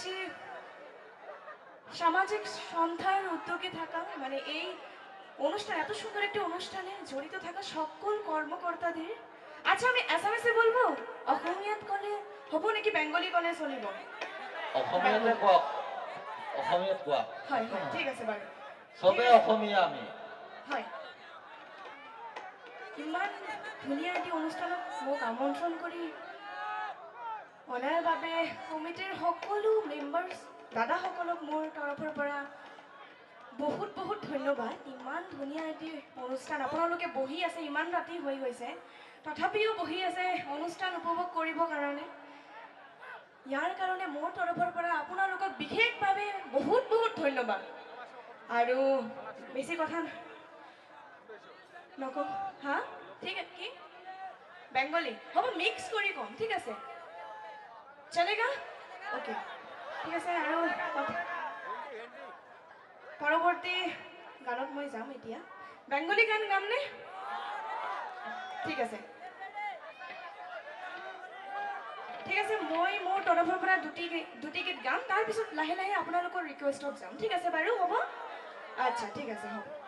চাচ্ছি সামাজিক সন্ধ্যার উদ্যোগে থাকা মানে এই অনুষ্ঠান এত সুন্দর একটি অনুষ্ঠানে জড়িত থাকা সকল কর্মকর্তাদের আচ্ছা আমি আসামিসে বলবো অসমীয়াত কলে হ'ব নেকি বেংগলী কলে চলিব অসমীয়াতে কওক অসমীয়াত কোৱা হয় হয় ঠিক আছে বাৰু চবে অসমীয়া আমি হয় ইমান ধুনীয়া এটি অনুষ্ঠানত মোক আমন্ত্ৰণ কৰি অনাৰ বাবে কমিটিৰ সকলো মেম্বাৰ্ছ দাদাসকলক মোৰ তৰফৰ পৰা বহুত বহুত ধন্যবাদ ইমান ধুনীয়া এটি অনুষ্ঠান আপোনালোকে বহি আছে ইমান ৰাতি হৈ গৈছে তথাপিও বহি আছে অনুষ্ঠান উপভোগ কৰিবৰ কাৰণে ইয়াৰ কাৰণে মোৰ তৰফৰ পৰা আপোনালোকক বিশেষভাৱে বহুত বহুত ধন্যবাদ আৰু বেছি কথা নকওঁ হা ঠিক আছে কি বেংগলী হ'ব মিক্স কৰি ক'ম ঠিক আছে চলেগা ওকে ঠিক আছে আৰু পৰৱৰ্তী গানত মই যাম এতিয়া বেংগলী গান গামনে ঠিক আছে ঠিক আছে মই মোৰ তৰফৰ পৰা দুটি গীত গাম তাৰপিছত লাহে লাহে আপোনালোকৰ ৰিকুৱেষ্টত যাম ঠিক আছে বাৰু হ'ব আচ্ছা ঠিক আছে হ'ব